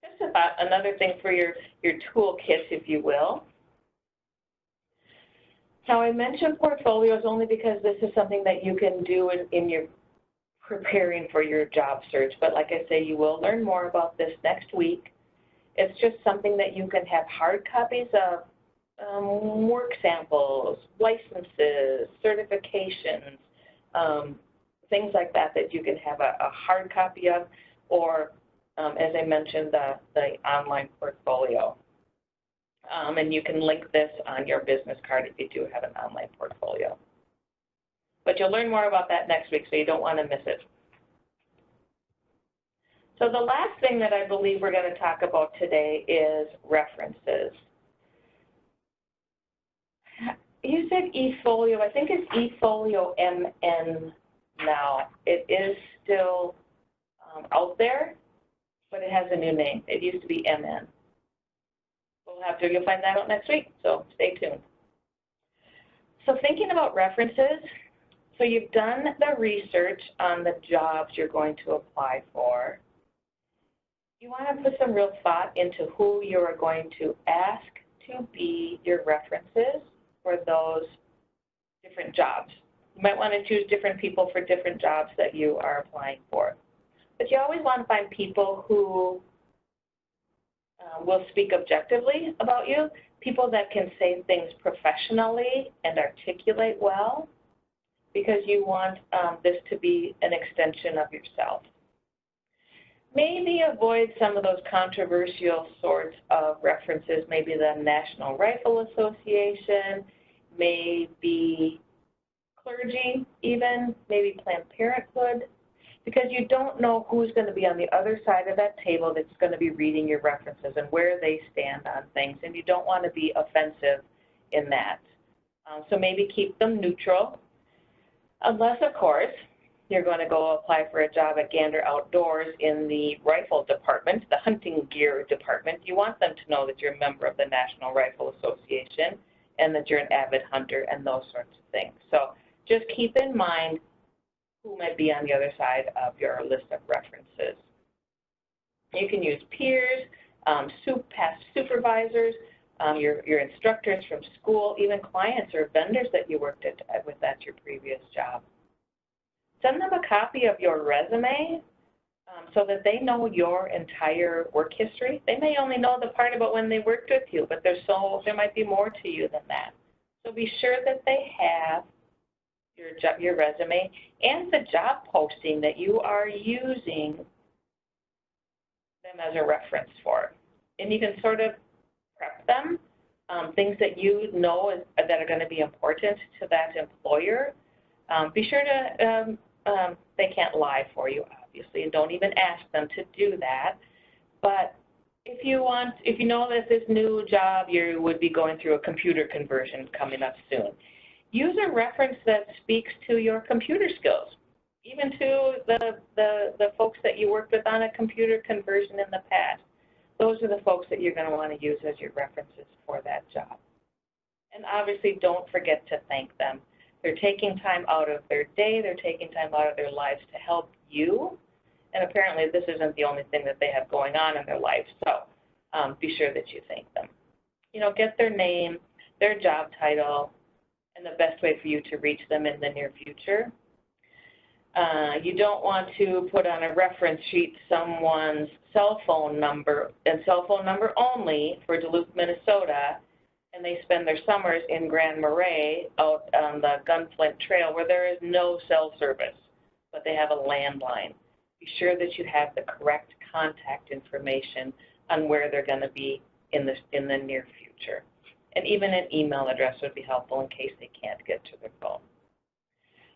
Just about another thing for your toolkit, if you will. Now, I mentioned portfolios only because this is something that you can do in your preparing for your job search. But like I say, you will learn more about this next week. It's just something that you can have hard copies of, work samples, licenses, certifications, things like that you can have a hard copy of, or as I mentioned, the online portfolio. And you can link this on your business card if you do have an online portfolio. But you'll learn more about that next week, so you don't want to miss it. So the last thing that I believe we're going to talk about today is references. You said eFolio. I think it's eFolio MN now. It is still out there, but it has a new name. It used to be MN. You'll find that out next week, so stay tuned. So thinking about references, so you've done the research on the jobs you're going to apply for. You want to put some real thought into who you are going to ask to be your references for those different jobs. You might want to choose different people for different jobs that you are applying for. But you always want to find people who will speak objectively about you, people that can say things professionally and articulate well, because you want this to be an extension of yourself. Maybe avoid some of those controversial sorts of references, maybe the National Rifle Association, maybe clergy even, maybe Planned Parenthood, because you don't know who's going to be on the other side of that table that's going to be reading your references and where they stand on things, and you don't want to be offensive in that. So maybe keep them neutral, unless, of course, you're going to go apply for a job at Gander Outdoors in the rifle department, the hunting gear department. You want them to know that you're a member of the National Rifle Association and that you're an avid hunter and those sorts of things. So just keep in mind who might be on the other side of your list of references. You can use peers, past supervisors, your instructors from school, even clients or vendors that you worked with at your previous job. Send them a copy of your resume so that they know your entire work history. They may only know the part about when they worked with you, but there might be more to you than that. So be sure that they have your resume and the job posting that you are using them as a reference for. And you can sort of prep them, things that you know that are going to be important to that employer. Be sure to, they can't lie for you, obviously, and don't even ask them to do that. But if you know that this new job, you would be going through a computer conversion coming up soon, use a reference that speaks to your computer skills, even to the folks that you worked with on a computer conversion in the past. Those are the folks that you're going to want to use as your references for that job. And obviously, don't forget to thank them. They're taking time out of their day. They're taking time out of their lives to help you. And apparently, this isn't the only thing that they have going on in their life. So be sure that you thank them. You know, get their name, their job title, and the best way for you to reach them in the near future. You don't want to put on a reference sheet someone's cell phone number and cell phone number only for Duluth, Minnesota, and they spend their summers in Grand Marais out on the Gunflint Trail where there is no cell service, but they have a landline. Be sure that you have the correct contact information on where they're going to be in the near future. And even an email address would be helpful in case they can't get to their phone.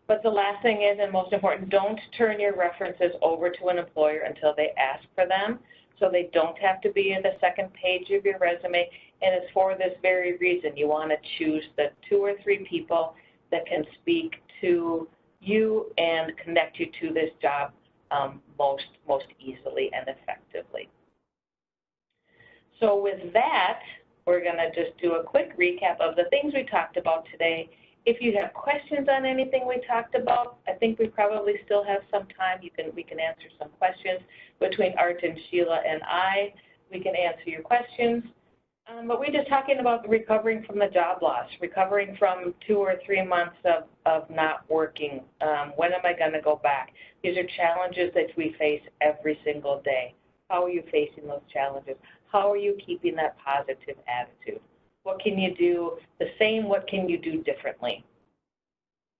But the last thing is, and most important, don't turn your references over to an employer until they ask for them. So they don't have to be in the second page of your resume. And it's for this very reason. You want to choose the 2 or 3 people that can speak to you and connect you to this job most easily and effectively. So with that, we're going to just do a quick recap of the things we talked about today. If you have questions on anything we talked about, I think we probably still have some time. We can answer some questions between Art and Sheila and I. We can answer your questions. But we're just talking about recovering from the job loss, recovering from 2 or 3 months of not working. When am I going to go back? These are challenges that we face every single day. How are you facing those challenges? How are you keeping that positive attitude? What can you do the same? What can you do differently?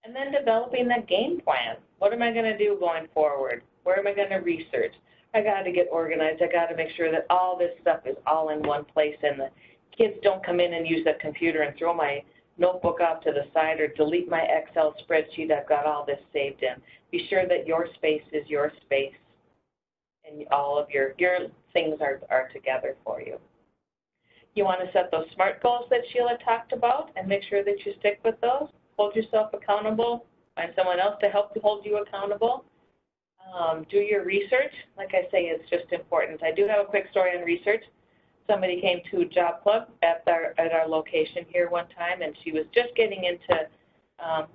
And then developing that game plan. What am I going to do going forward? Where am I going to research? I got to get organized. I got to make sure that all this stuff is all in one place and the kids don't come in and use the computer and throw my notebook off to the side or delete my Excel spreadsheet. I've got all this saved in. Be sure that your space is your space and all of your things are together for you. You want to set those SMART goals that Sheila talked about and make sure that you stick with those. Hold yourself accountable. Find someone else to help hold you accountable. Do your research. Like I say, it's just important. I do have a quick story on research. Somebody came to Job Club at our location here one time, and she was just getting into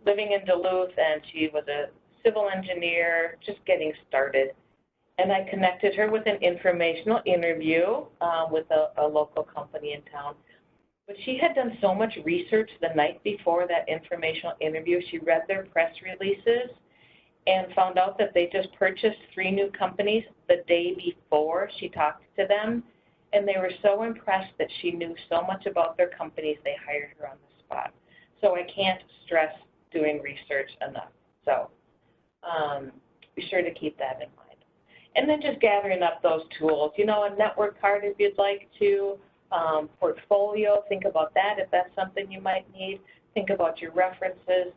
living in Duluth, and she was a civil engineer, just getting started. And I connected her with an informational interview with a local company in town. But she had done so much research the night before that informational interview. She read their press releases and found out that they just purchased 3 new companies the day before she talked to them. And they were so impressed that she knew so much about their companies, they hired her on the spot. So I can't stress doing research enough. So be sure to keep that in mind. And then just gathering up those tools. You know, a network card if you'd like to, portfolio, think about that if that's something you might need. Think about your references,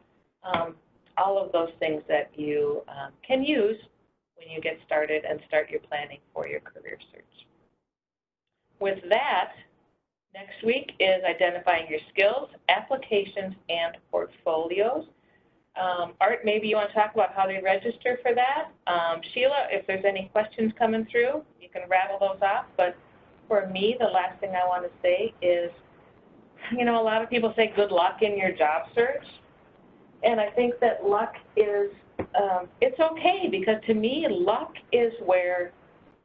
all of those things that you can use when you get started and start your planning for your career search. With that, next week is identifying your skills, applications, and portfolios. Art, maybe you want to talk about how they register for that. Sheila, if there's any questions coming through, you can rattle those off. But for me, the last thing I want to say is, you know, a lot of people say good luck in your job search. And I think that luck is, it's okay, because to me, luck is where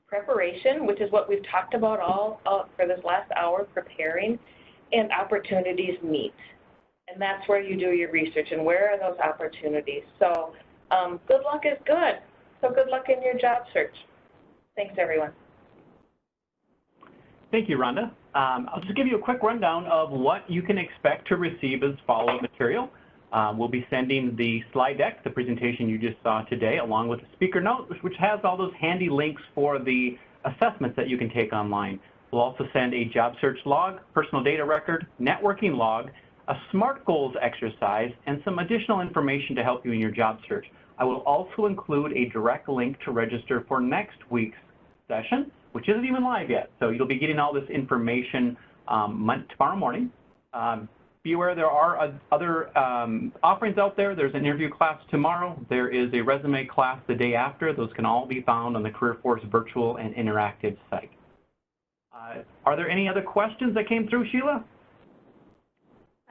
preparation, which is what we've talked about all for this last hour, preparing, and opportunities meet. And that's where you do your research and where are those opportunities. So good luck is good. So good luck in your job search. Thanks, everyone. Thank you, Rhonda. I'll just give you a quick rundown of what you can expect to receive as follow-up material. We'll be sending the slide deck, the presentation you just saw today, along with the speaker note, which has all those handy links for the assessments that you can take online. We'll also send a job search log, personal data record, networking log, a SMART goals exercise, and some additional information to help you in your job search. I will also include a direct link to register for next week's session, which isn't even live yet. So you'll be getting all this information tomorrow morning. Be aware there are other offerings out there. There's an interview class tomorrow. There is a resume class the day after. Those can all be found on the CareerForce virtual and interactive site. Are there any other questions that came through, Sheila?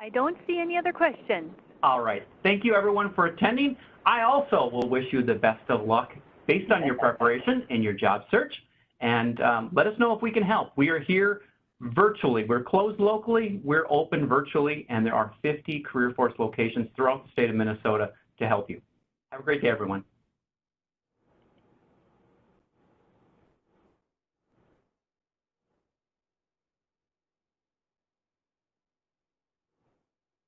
I don't see any other questions. All right. Thank you, everyone, for attending. I also will wish you the best of luck based on your preparation in your job search. And let us know if we can help. We are here virtually. We're closed locally. We're open virtually. And there are 50 CareerForce locations throughout the state of Minnesota to help you. Have a great day, everyone.